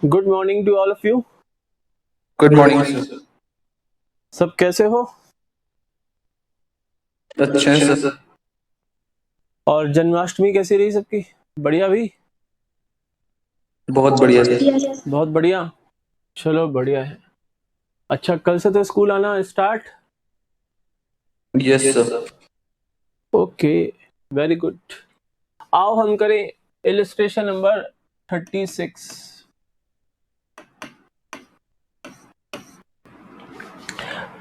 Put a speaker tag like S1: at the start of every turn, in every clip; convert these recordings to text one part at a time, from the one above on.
S1: Good morning to all of you.
S2: Good morning sir.
S1: सब कैसे हो?
S2: अच्छे हैं सर।
S1: और जन्माष्टमी कैसी रही सबकी? बढ़िया भी?
S2: बहुत बढ़िया सर।
S1: बहुत बढ़िया। चलो बढ़िया है। अच्छा, कल से तो स्कूल आना start.
S2: Yes sir.
S1: Okay, very good. आओ हम करें illustration number 36।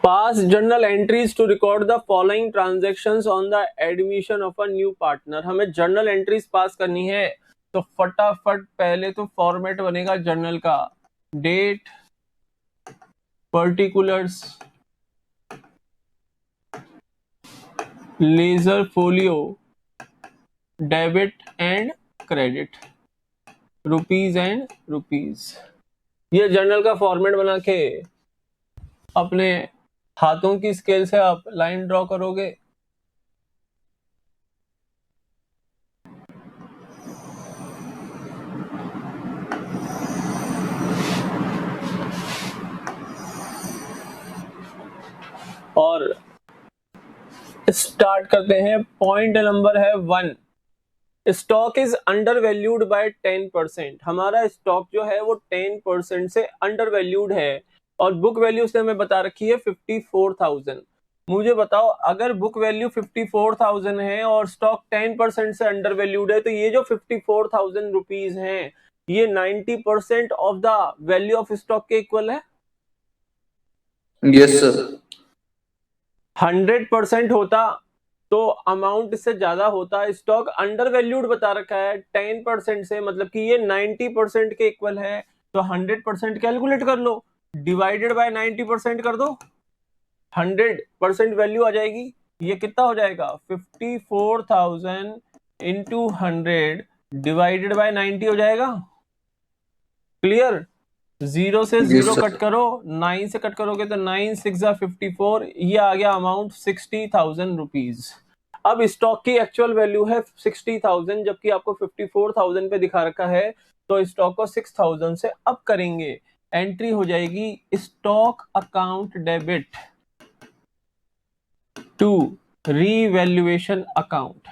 S1: Pass journal entries to record the following transactions on the admission of a new partner। हमें जर्नल एंट्रीज पास करनी है, तो फटाफट पहले तो फॉर्मेट बनेगा जर्नल का। Date, particulars, ledger folio, debit and credit, rupees and rupees. ये जर्नल का फॉर्मेट बना के अपने हाथों की स्केल से आप लाइन ड्रॉ करोगे। और स्टार्ट करते हैं। पॉइंट नंबर है 1, stock is under valued bye 10%। हमारा स्टॉक जो है वो 10% से अंडर वैल्यूड है और बुक वैल्यू से हमें बता रखी है 54,000। मुझे बताओ, अगर बुक वैल्यू 54,000 है और स्टॉक 10% से अंडर वैल्यूड है, तो ये जो 54,000 रुपीज है ये 90% of the value of stock के इक्वल है।
S2: Yes sir.
S1: 100% होता तो अमाउंट इससे ज्यादा होता। स्टॉक अंडर वैल्यूड बता रखा है 10% से, मतलब कि ये 90% के इक्वल है। तो 100% कैलकुलेट कर लो, डिवाइडेड बाय 90% कर दो, 100% वैल्यू आ जाएगी। ये कितना हो जाएगा? 54,000 इंटू 100 डिवाइडेड बाय 90 हो जाएगा। क्लियर? 0 से 0 कट करो, 9 से कट करोगे तो 9 6 54, ये आ गया अमाउंट 60,000 रुपीज। अब स्टॉक की एक्चुअल वैल्यू है 60,000, जबकि आपको 54,000 पे दिखा रखा है। तो स्टॉक को 6,000 से अप करेंगे, एंट्री हो जाएगी stock account debit to revaluation account.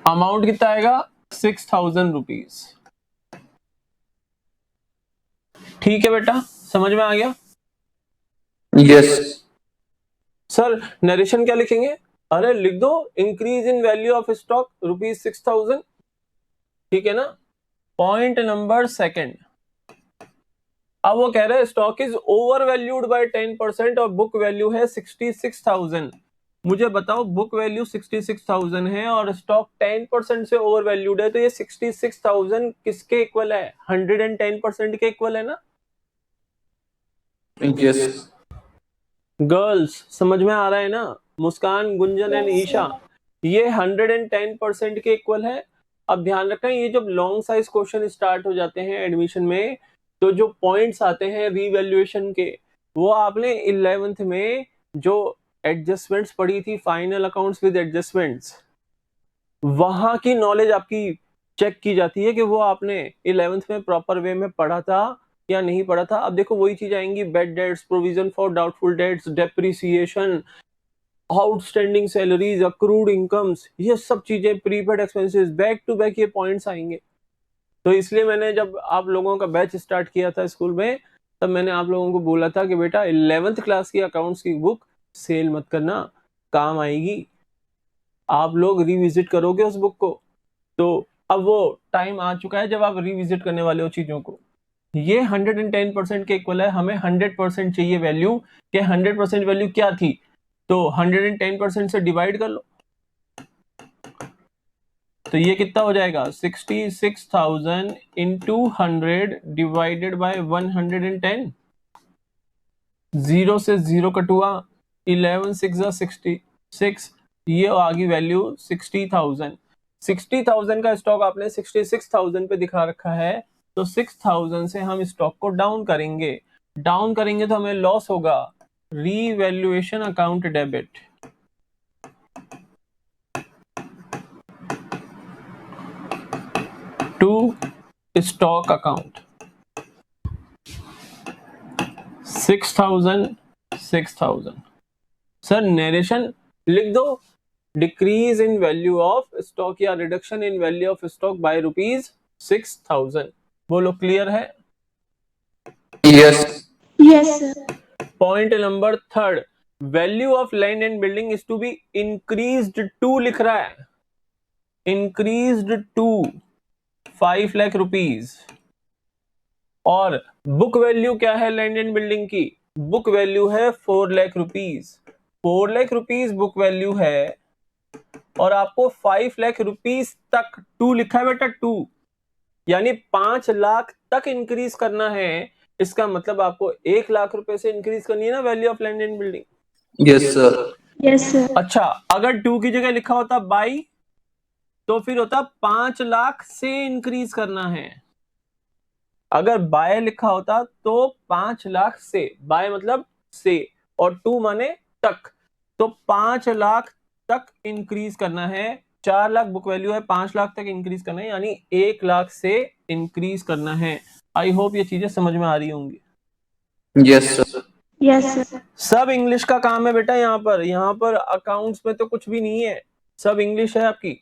S1: Amount कितना आएगा? 6,000 रुपीज। ठीक है बेटा, समझ में आ गया?
S2: यस
S1: सर नरेशन क्या लिखेंगे? अरे लिख दो, increase in value of stock ₹6,000। ठीक है ना? पॉइंट नंबर 2, अब वो कह रहे हैं stock is over valued bye 10% और बुक वैल्यू है 66,000। मुझे बताओ, बुक वैल्यू 66,000 है और स्टॉक 10% से ओवर वैल्यूड है, तो ये 66,000 किसके इक्वल है? 110% के इक्वल है ना?
S2: यस
S1: गर्ल्स समझ में आ रहा है ना? मुस्कान, गुंजन एंड ईशा, ये 110% के इक्वल है। अब ध्यान रखना, ये जब लॉन्ग साइज क्वेश्चन स्टार्ट हो जाते हैं एडमिशन में, तो जो पॉइंट्स आते हैं रीवैल्यूएशन के, वो आपने 11th में जो एडजस्टमेंट्स पढ़ी थी, फाइनल अकाउंट्स विद एडजस्टमेंट्स, वहां की नॉलेज आपकी चेक की जाती है कि वो आपने 11th में प्रॉपर वे में पढ़ा था या नहीं पढ़ा था। अब देखो वही चीज आएंगी, bad debts, provision for doubtful debts, depreciation, outstanding salaries, accrued incomes, ये सब चीजें, prepaid expenses, back to back ये पॉइंट्स आएंगे। तो इसलिए मैंने जब आप लोगों का बैच स्टार्ट किया था स्कूल में, तब मैंने आप लोगों को बोला था कि बेटा 11th क्लास की अकाउंट्स की बुक सेल मत करना, काम आएगी, आप लोग रिविजिट करोगे उस बुक को। तो अब वो टाइम आ चुका है जब आप रिविजिट करने वाले हो चीजों को। ये 110% के इक्वल है, हमें 100% चाहिए वैल्यू। कि 100% वैल्यू क्या थी, तो 110% से डिवाइड कर लो, तो ये कितना हो जाएगा? 66,000 इंटू 100 डिवाइडेड बाय 110। 0 से 0 कटुआ, 11 6 66, ये आ गई वैल्यू 60,000। 60,000 का स्टॉक आपने 66,000 पे दिखा रखा है, तो 6,000 से हम स्टॉक को डाउन करेंगे। डाउन करेंगे तो हमें लॉस होगा, revaluation account debit. To stock account 6,000। Sir narration लिख दो, decrease in value of stock या reduction in value of stock by ₹6,000। बोलो क्लियर है?
S2: Yes.
S3: Yes, sir.
S1: Point number third, value of land and building is to be increased to लिख रहा है, increased to 5 lakh rupees. और book value क्या है land and building की? Book value है 4 lakh rupees. 4 lakh rupees book value है और आपको 5 लाख रुपीज तक, 2 लिखा है बेटा, 2 यानी 5 लाख तक इंक्रीज करना है। इसका मतलब आपको 1 लाख रुपए से इंक्रीज करनी है ना value of land and building.
S2: Yes, sir.
S3: Yes, sir.
S1: अच्छा, अगर 2 की जगह लिखा होता बाई तो फिर होता 5 लाख से इंक्रीज करना है। अगर बाय लिखा होता तो 5 लाख से, बाय मतलब से, और 2 माने तक, तो 5 लाख तक इंक्रीज करना है। 4 लाख बुक वैल्यू है, 5 लाख तक इंक्रीज करना है, यानी 1 लाख से इंक्रीज करना है। आई होप ये चीजें समझ में आ रही होंगी।
S2: Yes, sir.
S3: Yes, sir.
S1: सब इंग्लिश का काम है बेटा। यहाँ पर अकाउंट्स में तो कुछ भी नहीं है, सब इंग्लिश है आपकी।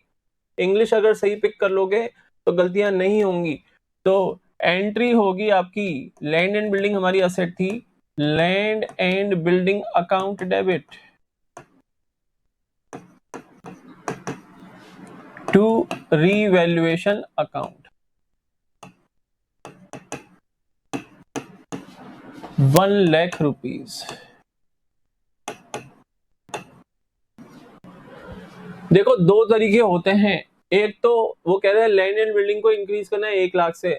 S1: इंग्लिश अगर सही पिक कर लोगे तो गलतियां नहीं होंगी। तो एंट्री होगी आपकी, लैंड एंड बिल्डिंग हमारी असेट थी, land and building account debit to revaluation account 1 lakh rupees. देखो दो तरीके होते हैं, एक तो वो कह रहे हैं लैंड एंड बिल्डिंग को इंक्रीज करना है 1 लाख से,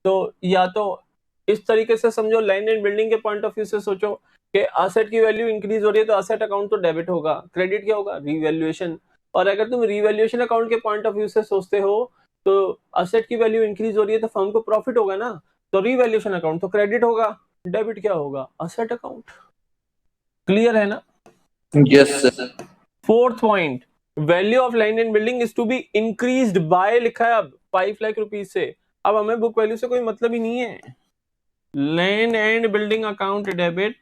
S1: तो या तो इस तरीके से समझो, लैंड एंड बिल्डिंग के पॉइंट ऑफ व्यू से सोचो कि असेट की वैल्यू इंक्रीज हो रही है तो असेट अकाउंट तो डेबिट होगा, क्रेडिट क्या होगा? रीवैल्यूएशन। और अगर तुम रीवैल्यूएशन अकाउंट के पॉइंट ऑफ व्यू से सोचते हो तो असेट की वैल्यू इंक्रीज हो रही है तो फर्म को प्रॉफिट होगा ना, तो रीवैल्यूएशन अकाउंट तो क्रेडिट होगा, डेबिट क्या होगा? Asset account. क्लियर है ना?
S2: Yes, sir.
S1: Fourth point, value of land and building is to be increased by लिखा है अब 5 लाख रुपीज से। अब हमें बुक वैल्यू से कोई मतलब ही नहीं है। Land and building account debit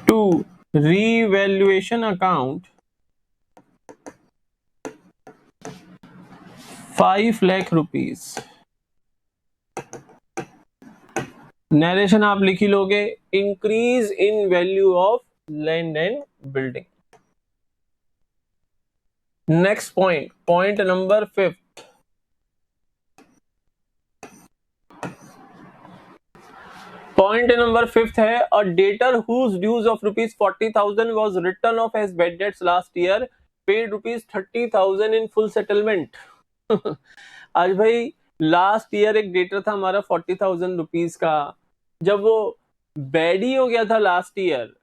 S1: to revaluation account 5 lakh rupees. Narration आप लिख ही लोगे, increase in value of land and building. Next point, point number 5, point number 5 है, a debtor whose dues of ₹40,000 was written off as bad debts last year, paid ₹30,000 in full settlement. आज भाई last year एक debtor था हमारा 40,000 rupees का, जब वो bad ही हो गया था लास्ट ईयर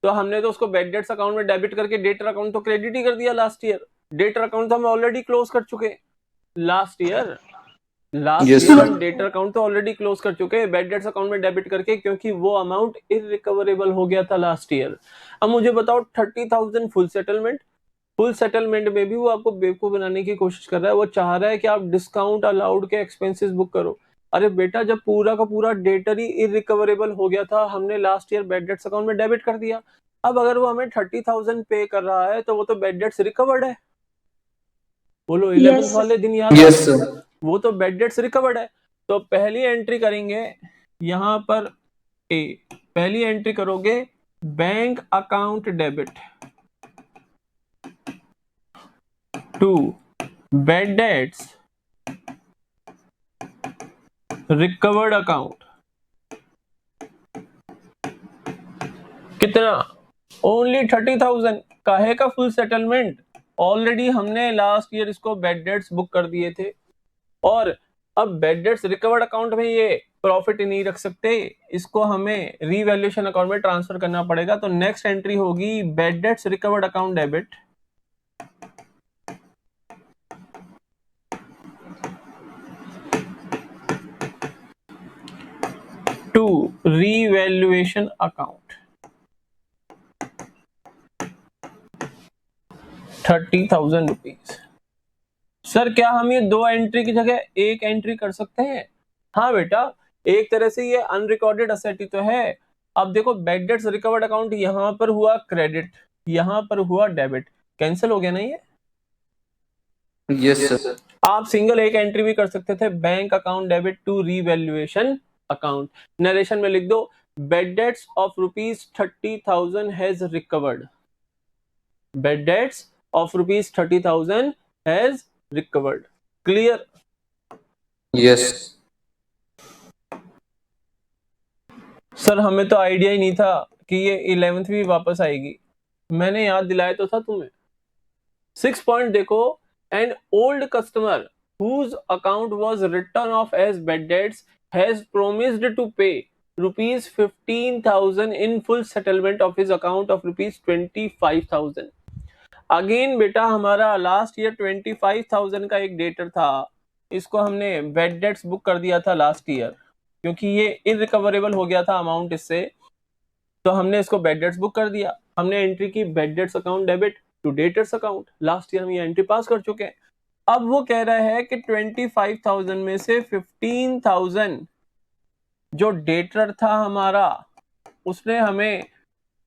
S1: तो हमने तो उसको बैड डेट्स अकाउंट में डेबिट करके डेटर अकाउंट तो क्रेडिट ही कर दिया लास्ट ईयर। डेटर अकाउंट तो हम ऑलरेडी क्लोज कर चुके लास्ट ईयर।
S2: Yes,
S1: हम
S2: sir.
S1: डेटर अकाउंट तो ऑलरेडी क्लोज कर चुके हैं बैड डेट्स अकाउंट में डेबिट करके, क्योंकि वो अमाउंट इररिकवरेबल हो गया था लास्ट ईयर। अब मुझे बताओ 30,000 फुल सेटलमेंट, फुल सेटलमेंट में भी वो आपको बेवकूफ बनाने की कोशिश कर रहा है। वो चाह रहा है कि आप डिस्काउंट अलाउड के एक्सपेंसेस बुक करो। अरे बेटा, जब पूरा का पूरा डेटर ही इररिकवरेबल हो गया था, हमने last year bad debts account में डेबिट कर दिया। अब अगर वो हमें 30,000 पे कर रहा है तो वो तो बैड डेट्स रिकवर्ड है। बोलो 11th
S3: Yes,
S1: वाले दिन याद आ
S2: Yes,
S1: रहे?
S2: sir.
S1: वो तो बैड डेट्स रिकवर्ड है। तो पहली एंट्री करेंगे यहां पर ए, पहली एंट्री करोगे bank account debit to bad debts recovered account. कितना? ओनली 30,000। काहे का फुल सेटलमेंट? ऑलरेडी हमने लास्ट ईयर इसको बैड डेट्स बुक कर दिए थे और अब बैड डेट्स रिकवर्ड अकाउंट में ये प्रॉफिट ही नहीं रख सकते, इसको हमें रीवैल्यूएशन अकाउंट में ट्रांसफर करना पड़ेगा। तो नेक्स्ट एंट्री होगी bad debts recovered account debit to revaluation account. 30,000 rupees. Sir क्या हम ये 2 एंट्री की जगह 1 एंट्री कर सकते हैं? हाँ बेटा, एक तरह से ये अनरिकॉर्डेड असेट ही तो है। अब देखो, बैड डेट्स रिकवर्ड अकाउंट यहां पर हुआ क्रेडिट, यहां पर हुआ डेबिट, कैंसिल हो गया ना ये।
S2: Yes, sir.
S1: आप सिंगल एक एंट्री भी कर सकते थे, bank account debit to revaluation account. Narration में लिख दो, bad debts of ₹30,000 has recovered, bad debts of ₹30,000 has recovered. Clear?
S2: Yes.
S1: Sir हमें तो आइडिया ही नहीं था कि ये 11th भी वापस आएगी, मैंने याद दिलाया तो था तुम्हें। 6 पॉइंट देखो, an old customer whose account was written off as bad debts has promised to pay ₹15,000 in full settlement of his account of ₹25,000। Again बेटा, हमारा लास्ट ईयर 25,000 का एक डेटर था, इसको हमने बैड डेट्स बुक कर दिया था लास्ट ईयर, क्योंकि ये इनरिकवरेबल हो गया था अमाउंट इससे, तो हमने इसको बैड डेट्स बुक कर दिया। हमने एंट्री की bad debts account debit to debtors account, last year हम ये एंट्री पास कर चुके हैं। अब वो कह रहा है कि 25,000 में से 15,000 जो डेटर था हमारा, उसने हमें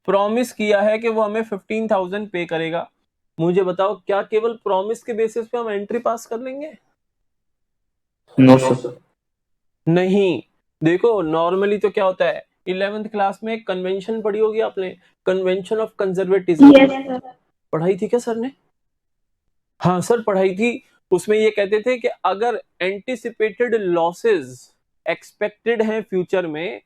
S1: प्रॉमिस किया है कि वो हमें 15,000 पे करेगा। मुझे बताओ, क्या केवल प्रॉमिस के बेसिस पे हम एंट्री पास कर लेंगे?
S2: No, sir.
S1: नहीं। देखो, नॉर्मली तो क्या होता है, 11th क्लास में एक कन्वेंशन पढ़ी होगी आपने, convention of conservatism.
S3: Yes, sir.
S1: पढ़ाई थी क्या सर ने? हाँ सर, पढ़ाई थी। उसमें ये कहते थे कि अगर एंटिसिपेटेड लॉसेस एक्सपेक्टेड हैं फ्यूचर में,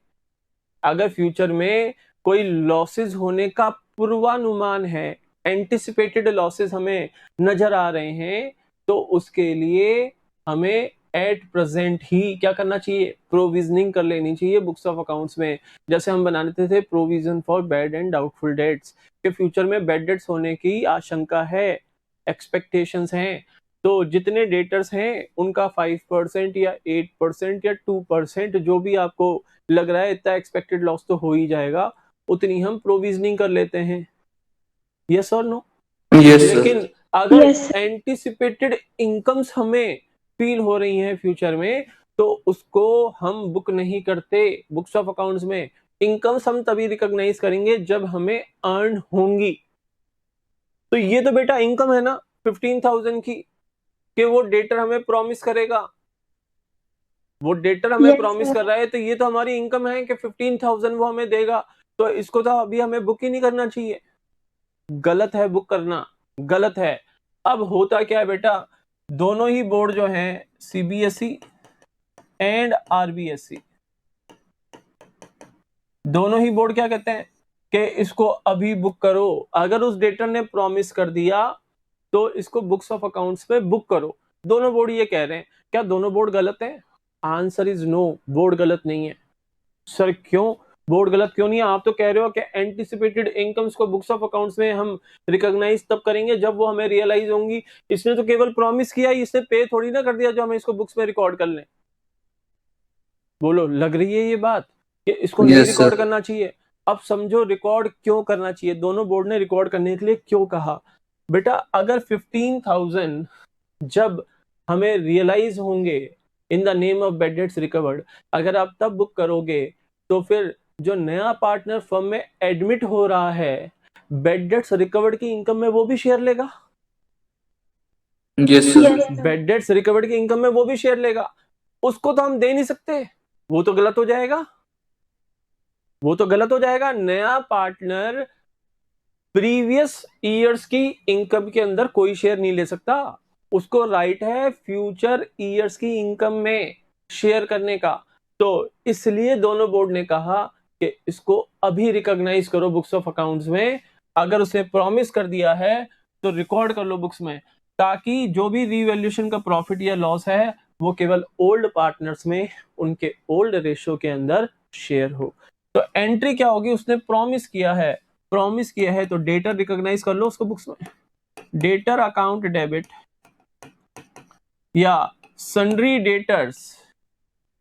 S1: अगर फ्यूचर में कोई लॉसेस होने का पूर्वानुमान है, एंटिसिपेटेड लॉसेस हमें नजर आ रहे हैं, तो उसके लिए हमें एट प्रेजेंट ही क्या करना चाहिए? प्रोविजनिंग कर लेनी चाहिए बुक्स ऑफ अकाउंट्स में। जैसे हम बनाते थे provision for bad and doubtful debts, कि फ्यूचर में बैड डेट्स होने की आशंका है, एक्सपेक्टेशंस हैं, तो जितने डेटर्स हैं उनका 5% या 8% या 2%, जो भी आपको लग रहा है इतना एक्सपेक्टेड लॉस तो हो ही जाएगा, उतनी हम प्रोविजनिंग कर लेते हैं। यस और नो?
S2: Yes, sir.
S1: लेकिन अगर
S3: Yes, sir.
S1: एंटिसिपेटेड इनकम्स हमें फील हो रही हैं फ्यूचर में, तो उसको हम बुक नहीं करते बुक्स ऑफ अकाउंट्स में। इनकम्स हम तभी रिकॉग्नाइज करेंगे जब हमें अर्न होंगी। तो ये तो बेटा इनकम है ना 15,000 की, कि वो डेटर हमें प्रॉमिस करेगा, वो डेटर हमें
S3: Yes,
S1: प्रॉमिस
S3: sir.
S1: कर रहा है, तो ये तो हमारी इनकम है कि 15,000 वो हमें देगा, तो इसको तो अभी हमें बुक ही नहीं करना चाहिए। गलत है बुक करना, गलत है। अब होता क्या है बेटा, दोनों ही बोर्ड जो हैं, सीबीएसई एंड आरबीएसई, दोनों ही बोर्ड क्या कहते हैं कि इसको अभी बुक करो। अगर उस डेटर ने प्रॉमिस कर दिया तो इसको बुक्स ऑफ अकाउंट्स पे बुक करो। दोनों बोर्ड ये कह रहे हैं। क्या दोनों बोर्ड गलत हैं? आंसर इज नो, बोर्ड गलत नहीं है। सर क्यों बोर्ड गलत क्यों नहीं है? आप तो कह रहे हो कि एंटिसिपेटेड इनकम्स को बुक्स ऑफ अकाउंट्स में हम रिकॉग्नाइज तब करेंगे जब वो हमें रियलाइज होंगी। इसने तो केवल प्रॉमिस किया, इसने पे थोड़ी ना कर दिया जो हमें इसको बुक्स में रिकॉर्ड कर लें। बोलो, लग रही है ये बात कि इसको नहीं
S2: Yes, sir.
S1: रिकॉर्ड करना चाहिए? अब समझो रिकॉर्ड क्यों करना चाहिए, दोनों बोर्ड ने रिकॉर्ड करने के लिए क्यों कहा। बेटा अगर 15,000 जब हमें रियलाइज होंगे in the name of bad debts recovered, अगर आप तब बुक करोगे, तो फिर जो नया पार्टनर फर्म में एडमिट हो रहा है बैड डेट्स रिकवर्ड की इनकम में वो भी शेयर लेगा।
S2: Yes, sir.
S3: Yes, sir.
S1: Bad debts recovered की इनकम में वो भी शेयर लेगा। उसको तो हम दे नहीं सकते, वो तो गलत हो जाएगा, वो तो गलत हो जाएगा। नया पार्टनर प्रीवियस ईयर्स की इनकम के अंदर कोई शेयर नहीं ले सकता, उसको राइट है फ्यूचर ईयर्स की इनकम में शेयर करने का। तो इसलिए दोनों बोर्ड ने कहा कि इसको अभी रिकॉग्नाइज करो बुक्स ऑफ अकाउंट्स में। अगर उसे प्रॉमिस कर दिया है तो रिकॉर्ड कर लो बुक्स में, ताकि जो भी रीवैल्यूएशन का प्रॉफिट या लॉस है वो केवल ओल्ड पार्टनर्स में उनके ओल्ड रेशियो के अंदर शेयर हो। तो एंट्री क्या होगी? उसने प्रॉमिस किया है, तो डेटर रिकॉग्नाइज कर लो उसको बुक्स में। डेटर अकाउंट डेबिट या सन्ड्री डेटर्स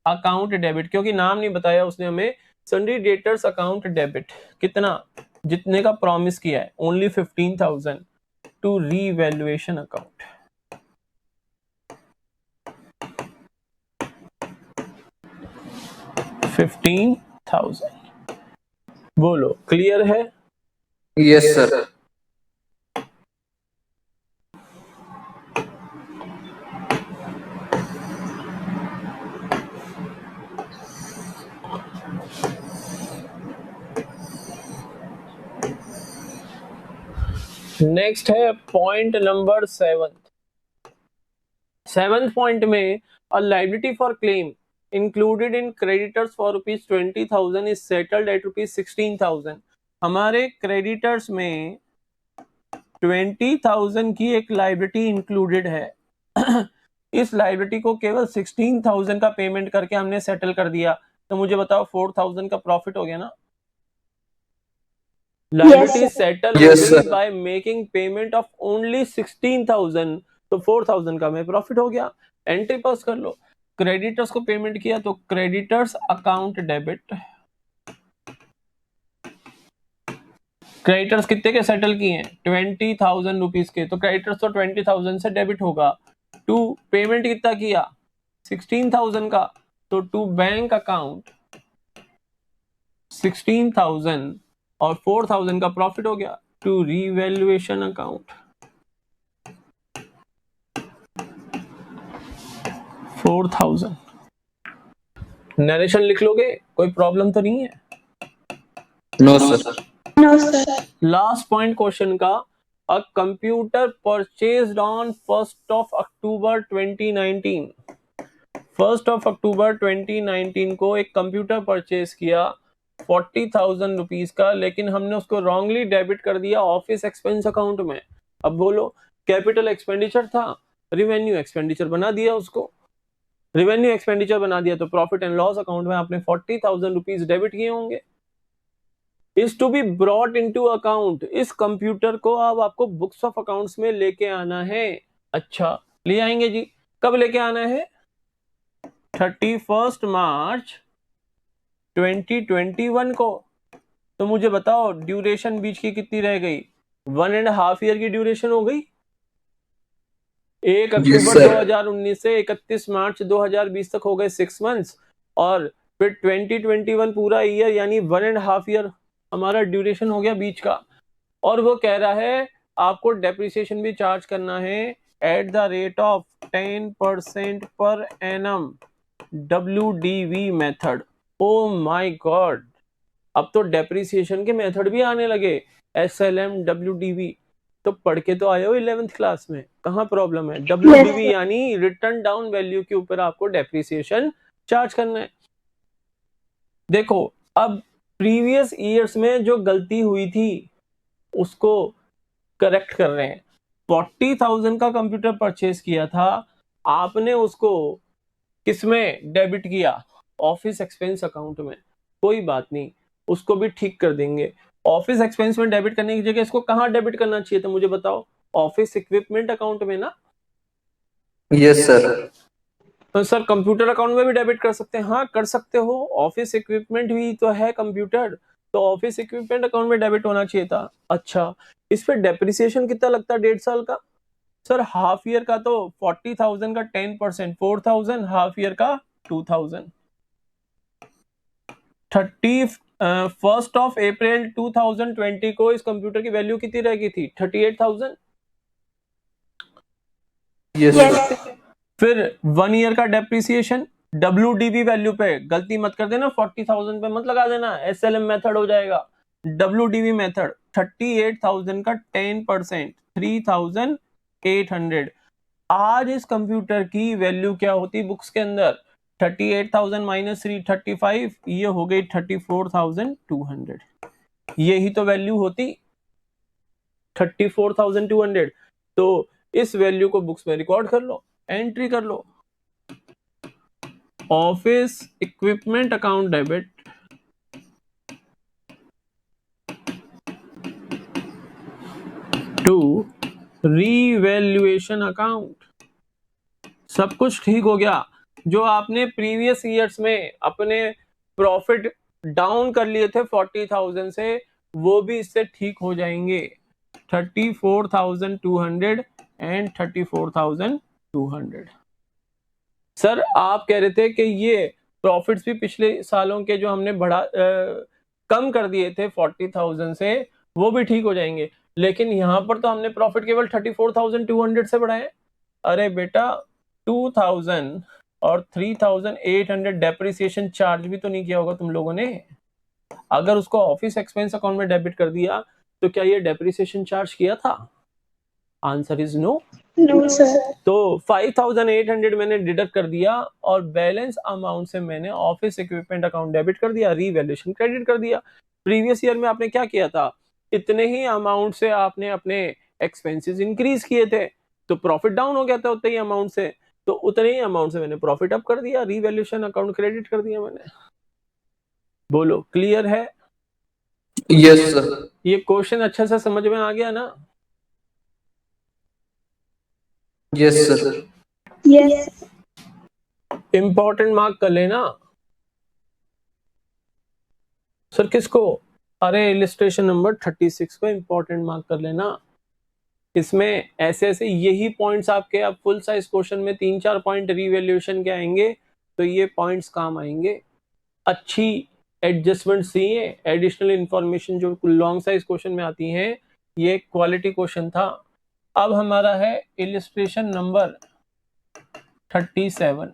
S1: अकाउंट डेबिट, क्योंकि नाम नहीं बताया उसने हमें। सन्ड्री डेटर्स अकाउंट डेबिट कितना? जितने का प्रॉमिस किया है, ओनली 15,000 टू रीवैल्यूएशन अकाउंट। $15,000। बोलो क्लियर है?
S2: Yes, sir.
S1: नेक्स्ट है पॉइंट नंबर 7th पॉइंट में अ liability for claim included in creditors for ₹20,000 is settled at ₹16,000। हमारे क्रेडिटर्स में 20,000 की एक लायबिलिटी इंक्लूडेड है। इस लायबिलिटी को केवल 16,000 का पेमेंट करके हमने सेटल कर दिया, तो मुझे बताओ 4,000 का प्रॉफिट हो गया ना? लायबिलिटी सेटल
S2: Yes,
S1: हो गई
S2: sir.
S1: By making payment of only 16,000, तो 4,000 का में प्रॉफिट हो गया। एंट्री पास कर लो। क्रेडिटर्स को पेमेंट किया तो क्रेडिटर्स अकाउंट डेबिट। क्रेडिटर्स कितने के सेटल किए हैं? 20,000 रुपीज के, तो क्रेडिटर्स तो 20,000 से डेबिट होगा। टू पेमेंट कितना किया? 16,000 का, तो टू बैंक अकाउंट 16,000 और 4,000 का प्रॉफिट हो गया टू रीवैल्यूएशन अकाउंट 4,000। नरेशन लिख लोगे, कोई प्रॉब्लम तो नहीं है?
S2: No, sir.
S3: No, sir.
S1: Last point question का, a computer purchased on 1st of October 2019। 1st of October 2019 को एक कंप्यूटर परचेज किया 40,000 रुपीज का, लेकिन हमने उसको रॉन्गली डेबिट कर दिया ऑफिस एक्सपेंस अकाउंट में। अब बोलो, कैपिटल एक्सपेंडिचर था, रिवेन्यू एक्सपेंडिचर बना दिया उसको। रिवेन्यू एक्सपेंडिचर बना दिया तो प्रॉफिट एंड लॉस अकाउंट में आपने 40,000 रुपीज डेबिट किए होंगे। Is to be brought into account, इस कंप्यूटर को अब आपको बुक्स ऑफ अकाउंट्स में लेके आना है। अच्छा, ले आएंगे जी। कब लेके आना है? 31 मार्च 2021 को। तो मुझे बताओ ड्यूरेशन बीच की कितनी रह गई? 1.5 ईयर की ड्यूरेशन हो गई। 1
S2: Yes,
S1: अक्टूबर
S2: sir.
S1: 2019 से 31 मार्च 2020 तक हो गए 6 मंथ्स, और फिर 2021 पूरा ईयर, यानी 1.5 ईयर हमारा ड्यूरेशन हो गया बीच का। और वो कह रहा है आपको डेप्रिसिएशन भी चार्ज करना है at the rate of 10% per annum, WDV method. Oh my God, अब तो डेप्रिसिएशन के मेथड भी आने लगे, SLM WDV। तो पढ़ के तो आए हो 11th क्लास में, कहाँ प्रॉब्लम है? WDV यानी रिटर्न डाउन वैल्यू के ऊपर आपको डेप्रिसिएशन चार्ज करना है। देखो, अब प्रीवियस ईयर्स में जो गलती हुई थी उसको करेक्ट कर रहे हैं। 40,000 का कंप्यूटर परचेज किया था आपने, उसको किसमें डेबिट किया? ऑफिस एक्सपेंस अकाउंट में। कोई बात नहीं, उसको भी ठीक कर देंगे। ऑफिस एक्सपेंस में डेबिट करने की जगह इसको कहाँ डेबिट करना चाहिए था मुझे बताओ? ऑफिस इक्विपमेंट अकाउंट में ना।
S2: Yes, sir.
S1: तो सर कंप्यूटर अकाउंट में भी डेबिट कर सकते हैं? हाँ कर सकते हो, ऑफिस इक्विपमेंट भी तो है कंप्यूटर, तो ऑफिस इक्विपमेंट अकाउंट में डेबिट होना चाहिए था। अच्छा, इस पे डेप्रिसिएशन कितना लगता है 1.5 साल का? सर हाफ ईयर का तो 40,000 का 10%, 4,000, हाफ ईयर का 2,000। 31st of April 2020 को इस कंप्यूटर की वैल्यू कितनी रह गई थी? 38,000।
S2: Yes, sir.
S1: फिर 1 ईयर का डेप्रिसिएशन WDV वैल्यू पे, गलती मत कर देना, 40,000 पे मत लगा देना, SLM मेथड हो जाएगा। WDV मेथड 38,000 का 10%, 3,800। आज इस कंप्यूटर की वैल्यू क्या होती बुक्स के अंदर? 38,000 माइनस 335, ये हो गई 34,200। यही तो वैल्यू होती 34,200। तो इस वैल्यू को बुक्स में रिकॉर्ड कर लो, एंट्री कर लो। Office equipment account debit to revaluation account. सब कुछ ठीक हो गया। जो आपने प्रीवियस ईयर्स में अपने प्रॉफिट डाउन कर लिए थे 40,000 से, वो भी इससे ठीक हो जाएंगे। 34,200 एंड 34,200। सर आप कह रहे थे कि ये प्रॉफिट्स भी पिछले सालों के जो हमने कम कर दिए थे 40,000 से, वो भी ठीक हो जाएंगे, लेकिन यहाँ पर तो हमने प्रॉफिट केवल 34,200 से बढ़ाए। अरे बेटा 2,000 और 3,800 डेप्रिसिएशन चार्ज भी तो नहीं किया होगा तुम लोगों ने। अगर उसको ऑफिस एक्सपेंस अकाउंट में डेबिट कर दिया तो क्या ये डेप्रिसिएशन चार्ज किया था? Answer is no.
S3: No, sir.
S1: तो 5,800 मैंने डिडक्ट कर दिया और बैलेंस अमाउंट से मैंने ऑफिस इक्विपमेंट अकाउंट डेबिट कर दिया, रीवैल्यूएशन क्रेडिट कर दिया। प्रीवियस ईयर में आपने क्या किया था? इतने ही अमाउंट से आपने अपने एक्सपेंसेस इंक्रीज किए थे, तो प्रॉफिट डाउन हो गया था उतने ही अमाउंट से, तो उतने ही अमाउंट से मैंने प्रॉफिट अप कर दिया, रीवैल्यूएशन अकाउंट क्रेडिट कर दिया मैंने। बोलो क्लियर है?
S2: Yes, sir.
S1: ये क्वेश्चन अच्छा से समझ में आ गया ना?
S2: Yes, sir.
S3: Yes.
S1: Important mark कर लेना सर। किसको? अरे इलिस्ट्रेशन नंबर 36 को इंपॉर्टेंट मार्क कर लेना। इसमें ऐसे ऐसे यही पॉइंट्स आपके अब फुल साइज क्वेश्चन में 3-4 पॉइंट रीवैल्यूएशन के आएंगे, तो ये पॉइंट्स काम आएंगे। अच्छी एडजस्टमेंट चाहिए, एडिशनल इंफॉर्मेशन जो लॉन्ग साइज क्वेश्चन में आती हैं, ये क्वालिटी क्वेश्चन था। अब हमारा है illustration number 37।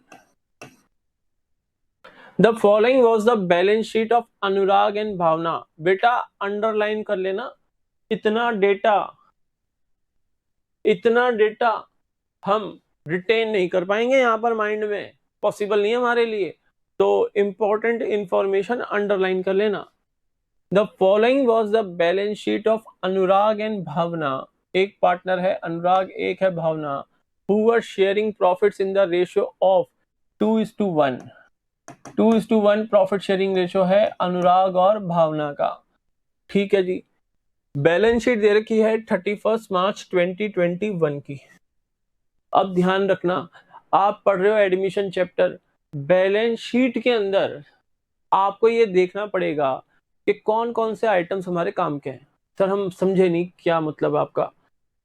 S1: The following was the balance sheet of Anurag and Bhavna. बेटा अंडरलाइन कर लेना, इतना डेटा हम रिटेन नहीं कर पाएंगे यहाँ पर, माइंड में पॉसिबल नहीं है हमारे लिए, तो इंपॉर्टेंट इंफॉर्मेशन अंडरलाइन कर लेना। The following was the balance sheet of Anurag and Bhavna. एक पार्टनर है अनुराग, एक है Bhavna, who were sharing profits in the ratio of 2:1। 2:1 profit sharing ratio है अनुराग और भावना का। ठीक है जी। बैलेंस शीट दे रखी है 31 मार्च 2021 की। अब ध्यान रखना, आप पढ़ रहे हो एडमिशन चैप्टर, बैलेंस शीट के अंदर आपको ये देखना पड़ेगा कि कौन कौन से आइटम्स हमारे काम के हैं। सर हम समझे नहीं, क्या मतलब आपका?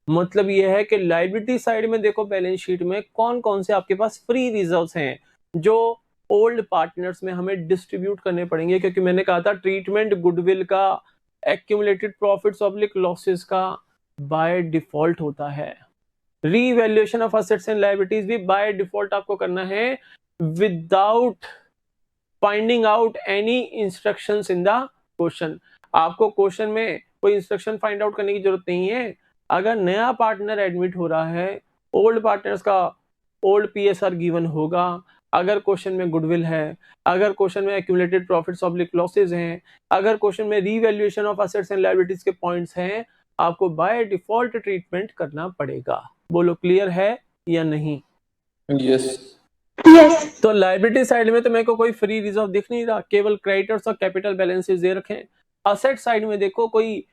S1: मतलब ये है कि लायबिलिटी साइड में देखो बैलेंस शीट में कौन कौन से आपके पास फ्री रिजर्व्स हैं जो ओल्ड पार्टनर्स में हमें डिस्ट्रीब्यूट करने पड़ेंगे, क्योंकि मैंने कहा था ट्रीटमेंट गुडविल का, एक्यूमुलेटेड प्रॉफिट्स ऑब्लिक लॉसेस का बाय डिफॉल्ट होता है। Revaluation of assets and liabilities भी बाय डिफॉल्ट आपको करना है without finding out any instructions in the question. आपको क्वेश्चन में कोई इंस्ट्रक्शन फाइंड आउट करने की जरूरत नहीं है। अगर नया पार्टनर एडमिट हो रहा है, ओल्ड पार्टनर्स का ओल्ड पीएसआर गिवन होगा, अगर क्वेश्चन में गुडविल है, अगर क्वेश्चन में एक्यूमुलेटेड प्रॉफिट्स ऑब्लिक लॉसेस हैं, अगर क्वेश्चन में revaluation of assets and liabilities के पॉइंट्स हैं, आपको बाय डिफॉल्ट ट्रीटमेंट करना पड़ेगा। बोलो क्लियर है या नहीं?
S2: Yes.
S3: Yes.
S1: तो लायबिलिटी साइड में तो मेरे को कोई फ्री रिजर्व दिख नहीं रहा, केवल क्रेडिटर्स और कैपिटल बैलेंसेस दे रखे हैं। असेट साइड में देखो कोई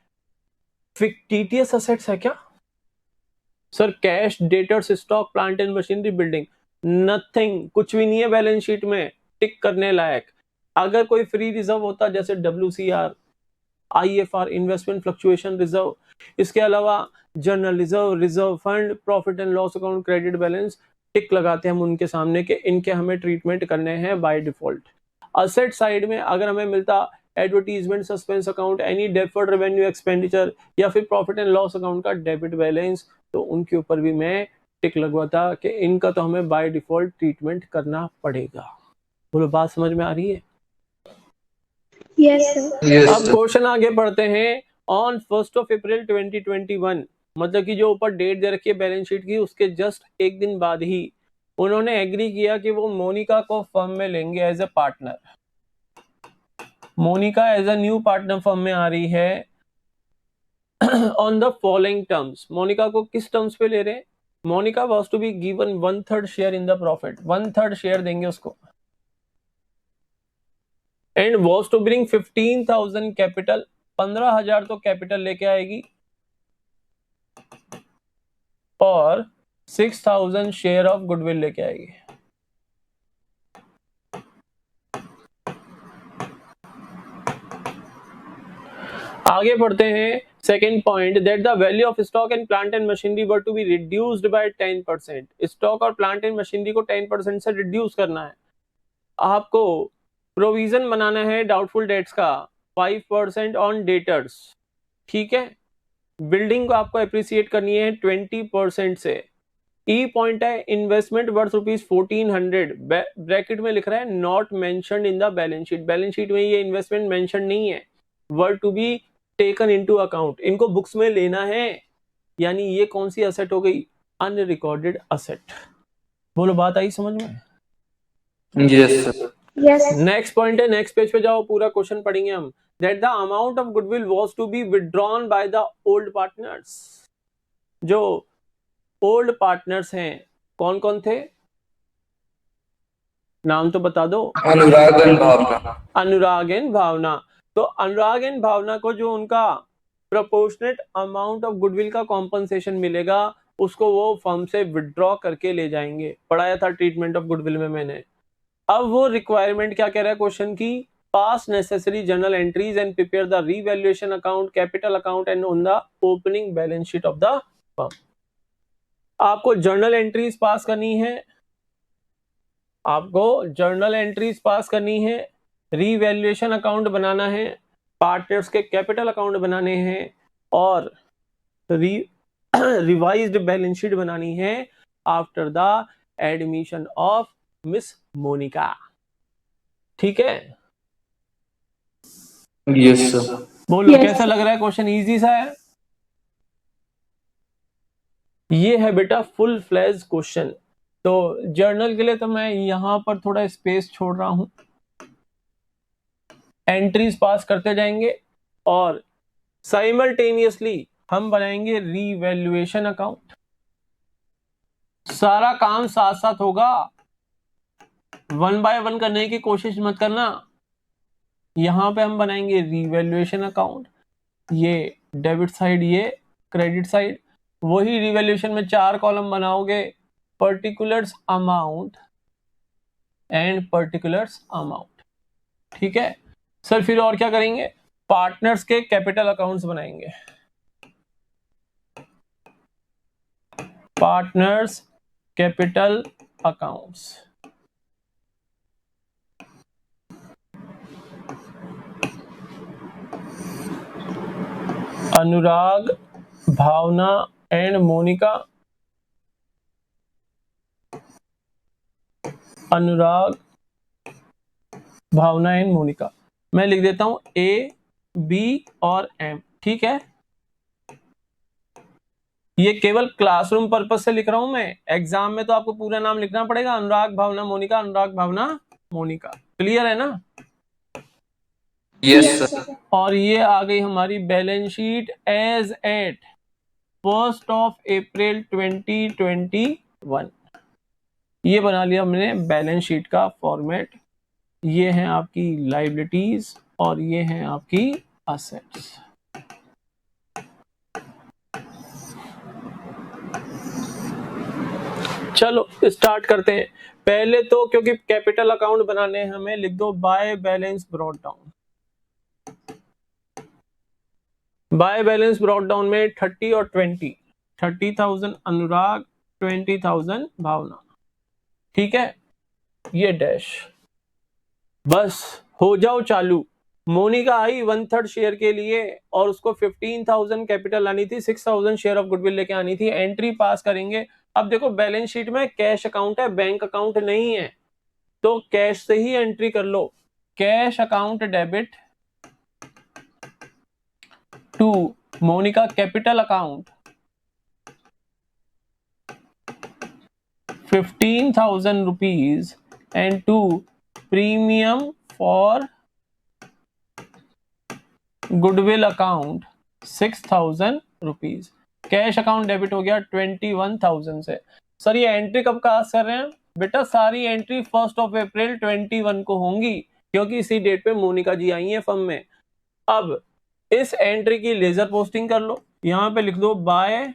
S1: फिक्टिटियस असेट्स है क्या? Sir cash, debtors, stock, plant and machinery, building, nothing, कुछ भी नहीं है बैलेंस शीट में टिक करने लायक। अगर कोई फ्री रिजर्व होता जैसे WCR, IFR, investment fluctuation reserve, इसके अलावा general reserve, reserve fund, profit and loss account, credit balance, tick लगाते हैं हम उनके सामने कि इनके हमें ट्रीटमेंट करने हैं बाय डिफॉल्ट। असेट साइड में अगर हमें मिलता advertisement, suspense account, any deferred revenue expenditure या फिर प्रॉफिट एंड लॉस अकाउंट का डेबिट बैलेंस, तो उनके ऊपर भी मैं टिक लगवाता कि इनका तो हमें बाय डिफॉल्ट ट्रीटमेंट करना पड़ेगा। बोलो बात समझ में आ रही है?
S3: Yes, sir.
S2: Yes,
S1: अब
S2: sir.
S1: क्वेश्चन आगे बढ़ते हैं। ऑन 1 अप्रैल 2021, मतलब कि जो ऊपर डेट दे रखी है बैलेंस शीट की, उसके जस्ट एक दिन बाद ही उन्होंने एग्री किया कि वो मोनिका को फर्म में लेंगे as a partner. Monica as a new partner firm में आ रही है on the following terms. Monica को किस टर्म्स पे ले रहे हैं? Monica was to be given 1/3 share in the profit, 1/3 share देंगे उसको, and was to bring 15,000 capital, 15,000 तो कैपिटल लेके आएगी, और 6,000 शेयर ऑफ गुडविल लेके आएगी। आगे बढ़ते हैं। Second point, that the value of stock and plant and machinery were to be reduced by 10%. Stock और प्लांट एंड मशीनरी को 10% से रिड्यूस करना है। आपको प्रोविजन बनाना है डाउटफुल डेट्स का 5% ऑन डेटर्स, ठीक है। बिल्डिंग को आपको अप्रिसिएट करनी है 20% से। ई पॉइंट है इन्वेस्टमेंट वर्थ ₹1400, ब्रैकेट में लिख रहा है not mentioned in the balance sheet. Balance sheet में ये इन्वेस्टमेंट मेंशन नहीं है, were to be taken into account. इनको बुक्स में लेना है, यानी ये कौन सी असेट हो गई? Unrecorded asset. बोलो बात आई समझ में?
S2: Yes, sir.
S3: Yes.
S1: Next point है, नेक्स्ट पेज पे जाओ, पूरा क्वेश्चन पढ़ेंगे हम। That the amount of goodwill was to be withdrawn by the old partners. जो ओल्ड पार्टनर्स हैं कौन कौन थे? नाम तो बता दो।
S2: अनुराग एंड भावना।
S1: अनुराग एंड भावना। तो अनुराग एंड भावना को जो उनका प्रोपोर्शनेट अमाउंट ऑफ गुडविल का कॉम्पनसेशन मिलेगा, उसको वो फर्म से विड्रॉ करके ले जाएंगे। पढ़ाया था ट्रीटमेंट ऑफ गुडविल में मैंने। अब वो रिक्वायरमेंट क्या कह रहा है क्वेश्चन की? पास necessary journal entries and prepare the revaluation account, capital account and on the opening balance sheet of the firm. आपको जर्नल एंट्रीज पास करनी है, आपको जर्नल एंट्रीज पास करनी है, रीवैल्यूएशन अकाउंट बनाना है, पार्टनर्स के कैपिटल अकाउंट बनाने हैं और रिवाइज्ड बैलेंस शीट बनानी है after the admission of miss Monica. ठीक है?
S2: Yes, sir.
S1: बोलो
S3: Yes.
S1: कैसा लग रहा है क्वेश्चन? इजी सा है। ये है बेटा फुल फ्लैज क्वेश्चन। तो जर्नल के लिए तो मैं यहां पर थोड़ा स्पेस छोड़ रहा हूं। एंट्रीज पास करते जाएंगे और साइमल्टेनियसली हम बनाएंगे रीवैल्यूएशन अकाउंट। सारा काम साथ साथ होगा, 1 बाय 1 करने की कोशिश मत करना। यहां पे हम बनाएंगे रीवैल्यूएशन अकाउंट, ये डेबिट साइड, ये क्रेडिट साइड। वही रिवैल्यूएशन में 4 कॉलम बनाओगे, particulars amount and particulars amount. ठीक है सर? फिर और क्या करेंगे? पार्टनर्स के कैपिटल अकाउंट्स बनाएंगे, partners capital accounts. Anurag, Bhavna and Monica, Anurag, Bhavna and Monica. मैं लिख देता हूं ए, बी और एम। ठीक है? ये केवल क्लासरूम पर्पस से लिख रहा हूं मैं। एग्जाम में तो आपको पूरा नाम लिखना पड़ेगा, अनुराग भावना मोनिका, अनुराग भावना मोनिका। क्लियर है ना?
S2: Yes, sir.
S1: और ये आ गई हमारी बैलेंस शीट एज एट 1 अप्रैल 2021। ये बना लिया हमने बैलेंस शीट का फॉर्मेट। ये हैं आपकी लायबिलिटीज और ये हैं आपकी असेट्स। चलो स्टार्ट करते हैं। पहले तो क्योंकि कैपिटल अकाउंट बनाने हैं हमें, लिख दो by balance brought down. By balance brought down में 30 और 20, 30,000 अनुराग, 20,000 भावना। ठीक है? ये डैश, बस हो जाओ चालू। मोनिका आई 1/3 शेयर के लिए और उसको 15,000 कैपिटल लानी थी, 6,000 शेयर ऑफ गुडविल लेके आनी थी। एंट्री पास करेंगे। अब देखो बैलेंस शीट में कैश अकाउंट है, बैंक अकाउंट नहीं है, तो कैश से ही एंट्री कर लो। Cash account debit to Monika capital account 15,000 rupees and to premium for goodwill account 6,000 rupees। Cash account debit हो गया 21,000 से। सर ये एंट्री कब पास कर रहे हैं? बेटा सारी एंट्री 1 अप्रैल 21 को होंगी, क्योंकि इसी डेट पे मोनिका जी आई हैं फर्म में। अब इस एंट्री की लेजर पोस्टिंग कर लो। यहां पे लिख दो बाय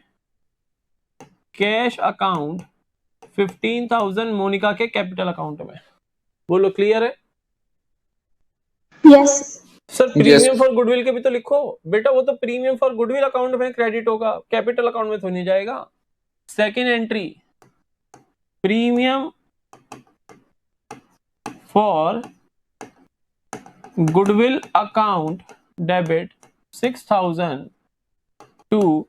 S1: कैश अकाउंट 15,000 मोनिका के कैपिटल अकाउंट में। बोलो क्लियर है?
S3: Yes.
S1: Sir premium for goodwill के भी तो लिखो बेटा, वो तो प्रीमियम फॉर गुडविल अकाउंट में क्रेडिट होगा, कैपिटल अकाउंट में तो नहीं जाएगा। Second entry, premium for goodwill account debit 6,000 to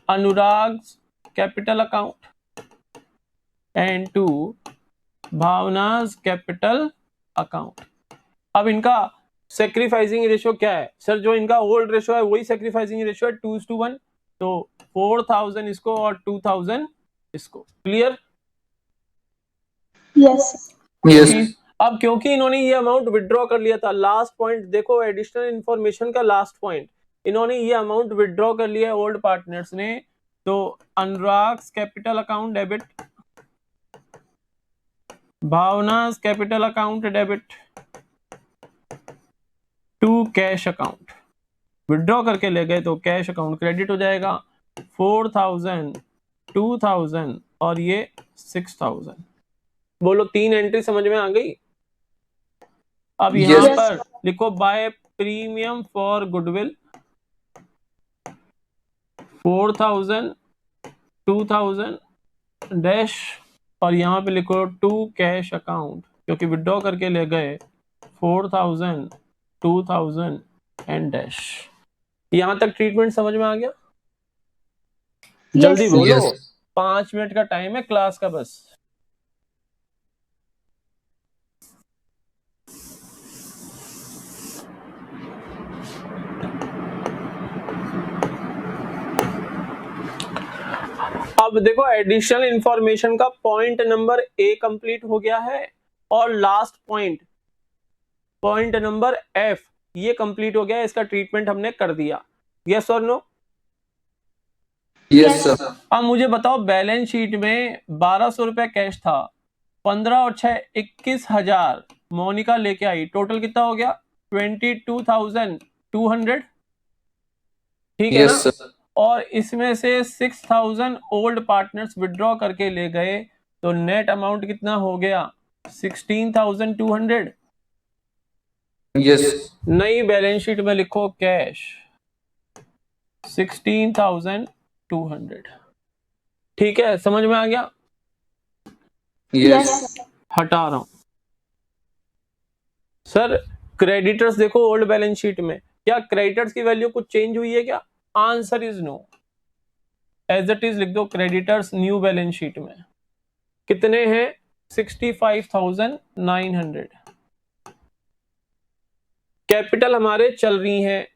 S1: Anurag's capital account and to Bhavna's capital account. अब इनका सेक्रीफाइसिंग रेशियो क्या है सर? जो इनका ओल्ड रेशियो है वही सेक्रीफाइसिंग रेशियो है 2:1, तो 4,000 इसको और 2,000 इसको। क्लियर?
S3: Yes.
S2: Yes.
S1: अब क्योंकि इन्होंने ये अमाउंट विड्रॉ कर लिया था, लास्ट पॉइंट देखो, एडिशनल इंफॉर्मेशन का लास्ट पॉइंट, इन्होंने ये अमाउंट विड्रॉ कर लिया ओल्ड पार्टनर्स ने, तो Anurag's capital account debit, Bhavna's capital account debit to cash account, withdraw करके ले गए तो कैश अकाउंट क्रेडिट हो जाएगा। 4,000, 2,000 और ये 6,000। बोलो 3 एंट्री समझ में आ गई? अब यहां
S2: Yes.
S1: पर लिखो by premium for goodwill 4,000, 2,000 dash, और यहाँ पे लिखो टू कैश अकाउंट, क्योंकि विड्रॉ करके ले गए 4,000, 2,000 एंड डैश। यहां तक ट्रीटमेंट समझ में आ गया? जल्दी
S3: Yes.
S1: बोलो,
S2: Yes.
S1: 5 मिनट का टाइम है क्लास का बस। अब देखो एडिशनल इंफॉर्मेशन का पॉइंट नंबर ए कंप्लीट हो गया है, और last point, point number F, ये कंप्लीट हो गया है, इसका ट्रीटमेंट हमने कर दिया। यस और नो?
S2: Yes, sir.
S1: अब मुझे बताओ, बैलेंस शीट में 1,200 रुपए कैश था, 15 और 6 21,000 मोनिका लेके आई, टोटल कितना हो गया? 22,200। ठीक है
S2: Yes,
S1: ना?
S2: sir.
S1: और इसमें से 6,000 ओल्ड पार्टनर्स विड्रॉ करके ले गए, तो नेट अमाउंट कितना हो गया? 16,200।
S2: Yes.
S1: नई बैलेंस शीट में लिखो कैश 16,200। ठीक है, समझ में आ गया?
S2: Yes.
S1: हटा रहा हूं सर। क्रेडिटर्स देखो ओल्ड बैलेंस शीट में, क्या क्रेडिटर्स की वैल्यू कुछ चेंज हुई है क्या? Answer is no, as it is लिख दो। क्रेडिटर्स न्यू बैलेंस शीट में कितने हैं? 65,900। कैपिटल हमारे चल रही हैं,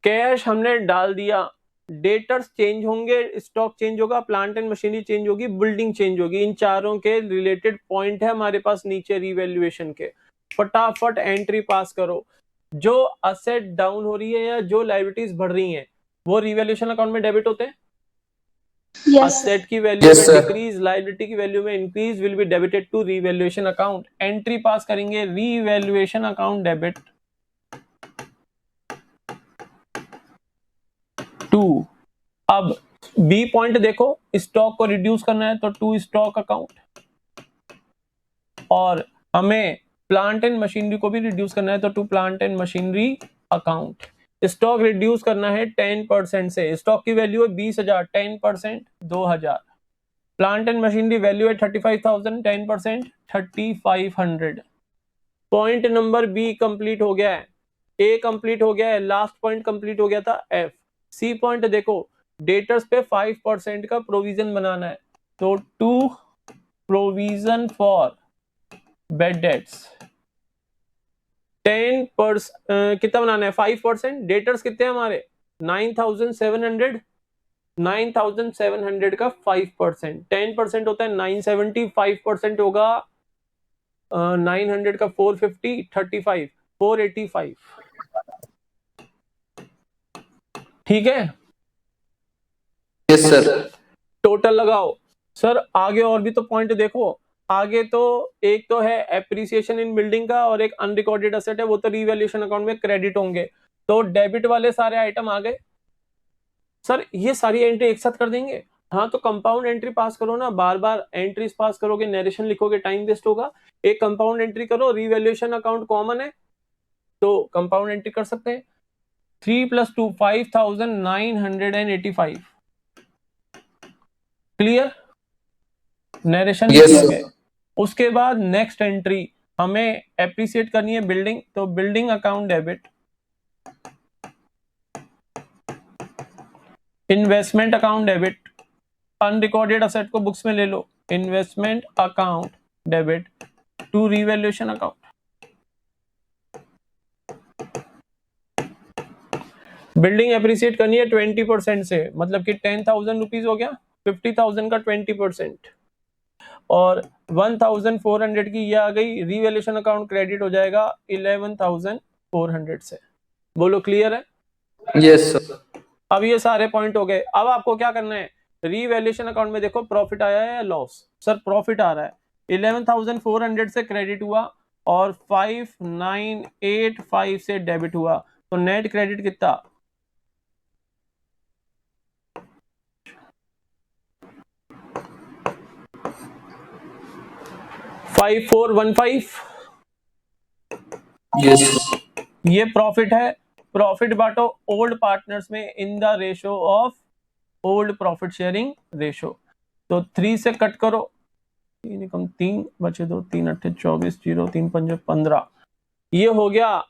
S1: कैश हमने डाल दिया, डेटर्स चेंज होंगे, स्टॉक चेंज होगा, प्लांट एंड मशीनरी चेंज होगी, बिल्डिंग चेंज होगी। इन चारों के रिलेटेड पॉइंट है हमारे पास नीचे रिवैल्यूएशन के। फटाफट एंट्री पास करो। जो असेट डाउन हो रही है या जो लायबिलिटीज बढ़ रही हैं वो रिवैल्यूएशन अकाउंट में डेबिट होते हैं।
S3: Yes.
S1: असेट की वैल्यू
S2: Yes,
S1: में
S2: sir.
S1: डिक्रीज, लायबिलिटी की वैल्यू में increase will be debited to revaluation account. Entry pass करेंगे रिवैल्यूएशन अकाउंट डेबिट टू। अब बी पॉइंट देखो, स्टॉक को रिड्यूस करना है तो टू स्टॉक अकाउंट, और हमें प्लांट एंड मशीनरी को भी रिड्यूस करना है तो to plant and machinery account. Stock reduce करना है 10% से, स्टॉक की वैल्यू है 20,000, 10% 2,000। प्लांट एंड मशीनरी वैल्यू है 35,000, 10% 3,500। पॉइंट नंबर बी कंप्लीट हो गया है, ए कंप्लीट हो गया है, लास्ट पॉइंट कंप्लीट हो गया था एफ। सी पॉइंट देखो, डेटर्स पे 5% का प्रोविजन बनाना है, तो to provision for bad debts 10% कितना बनाना है? 5%। डेटर्स कितने हैं हमारे? 9,700। 9,700 का 5%, 10% होता है 970, 5% होगा 900 का 450, 35, 485। ठीक है,
S2: Yes, sir.
S1: टोटल लगाओ। सर आगे और भी तो पॉइंट देखो, आगे तो एक तो है एप्रिसिएशन इन बिल्डिंग का और एक अनरिकॉर्डेड एसेट है, वो तो रिवैल्यूएशन अकाउंट में क्रेडिट होंगे। तो डेबिट वाले सारे आइटम आ गए। सर ये सारी एंट्री एक साथ कर देंगे? हाँ, तो कंपाउंड एंट्री पास करो ना, बार बार एंट्रीज पास करोगे, नरेशन लिखोगे, टाइम वेस्ट होगा। एक कंपाउंड एंट्री करो, रिवैल्यूएशन अकाउंट कॉमन है, तो कंपाउंड एंट्री कर सकते हैं। 3 + 2 5,985। क्लियर? नरेशन
S2: Yes,
S1: किया
S2: sir.
S1: गया। उसके बाद नेक्स्ट एंट्री हमें एप्रिसिएट करनी है बिल्डिंग, तो building account debit, investment account debit, unrecorded asset को बुक्स में ले लो, investment account debit to revaluation account. Building appreciate करनी है 20% से, मतलब कि 10,000 रुपीज हो गया, 50,000 का 20%, और 1,400 की ये आ गई, रीवैल्यूएशन अकाउंट क्रेडिट हो जाएगा 11,400 से। बोलो क्लियर है?
S2: Yes, sir.
S1: अब ये सारे पॉइंट हो गए। अब आपको क्या करना है, रीवैल्यूएशन अकाउंट में देखो प्रॉफिट आया है या लॉस। सर प्रॉफिट आ रहा है, 11,400 से क्रेडिट हुआ और 5,985 से डेबिट हुआ, तो नेट क्रेडिट कितना? 5,415।
S2: Yes, sir.
S1: ये प्रॉफिट है। प्रॉफिट बांटो ओल्ड पार्टनर्स में in the ratio of old profit sharing ratio. तो 3 से कट करो, 3 कम 3 बचे 2, 3 8 24, 0 3 5 15, ये हो गया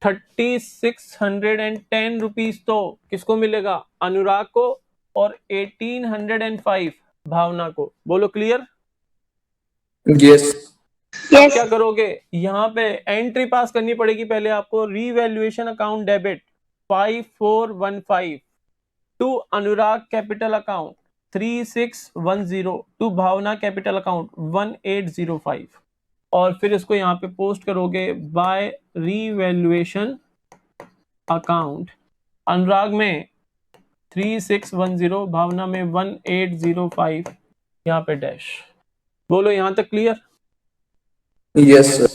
S1: 3,610 रुपीज। तो किसको मिलेगा? अनुराग को, और 1,805 भावना को। बोलो क्लियर?
S2: Yes.
S1: अब
S3: Yes.
S1: क्या करोगे, यहाँ पे एंट्री पास करनी पड़ेगी पहले आपको, revaluation account debit 5,415 to Anurag capital account 3,610 to Bhavna capital account 1,805, और फिर इसको यहाँ पे पोस्ट करोगे बाय रीवैल्यूएशन अकाउंट, अनुराग में 3,610, भावना में 1,805, यहाँ पे डैश। बोलो यहाँ तक क्लियर?
S2: Yes, sir.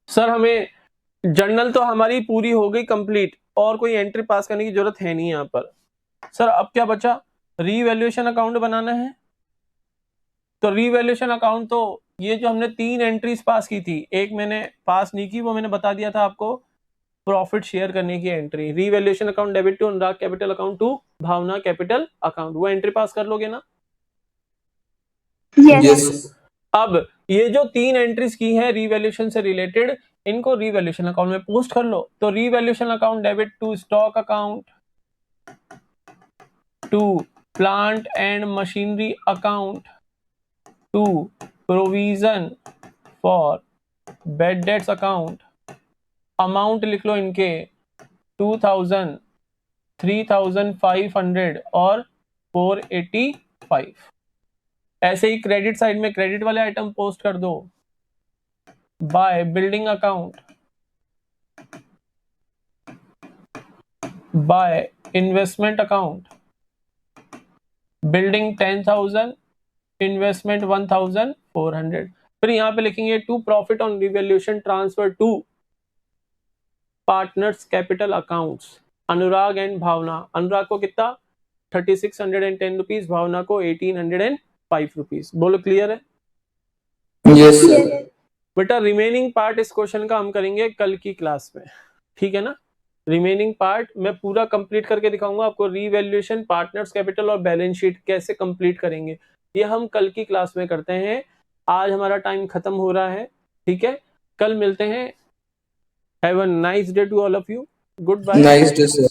S1: सर हमें जर्नल तो हमारी पूरी हो गई कंप्लीट, और कोई एंट्री पास करने की जरूरत है नहीं यहाँ पर। सर अब क्या बचा, रीवैल्यूएशन अकाउंट बनाना है। तो रीवैल्यूएशन अकाउंट, तो ये जो हमने 3 एंट्रीज पास की थी, एक मैंने पास नहीं की, वो मैंने बता दिया था आपको, प्रॉफिट शेयर करने की entry, revaluation account debit to Anurag capital account to Bhavna capital account, वो एंट्री पास कर लोगे ना?
S3: Yes.
S2: Yes, sir.
S1: अब ये जो 3 एंट्रीज की है रीवैल्यूएशन से रिलेटेड, इनको रीवैल्यूएशन अकाउंट में पोस्ट कर लो। तो revaluation account debit to stock account, to plant and machinery account, to provision for bad debts account. Amount लिख लो इनके 2,000, 3,500 और 485। ऐसे ही क्रेडिट साइड में क्रेडिट वाले आइटम पोस्ट कर दो, by building account, by investment account, building 10,000, investment 1,400। फिर यहाँ पे लिखेंगे to profit on revaluation transfer to partners capital accounts, Anurag and Bhavna. Anurag को कितना? 3,610 रुपीज, भावना को 1,805 रुपीज। बोलो क्लियर है?
S2: Yes, sir.
S1: बेटा रिमेनिंग पार्ट इस क्वेश्चन का हम करेंगे कल की क्लास में, ठीक है ना? रिमेनिंग पार्ट मैं पूरा कंप्लीट करके दिखाऊंगा आपको, रीवैल्यूएशन, पार्टनर्स कैपिटल और बैलेंस शीट कैसे कंप्लीट करेंगे, ये हम कल की क्लास में करते हैं। आज हमारा टाइम खत्म हो रहा है, ठीक है? कल मिलते हैं। Have a nice day to all of you. Goodbye.
S2: Nice day, sir.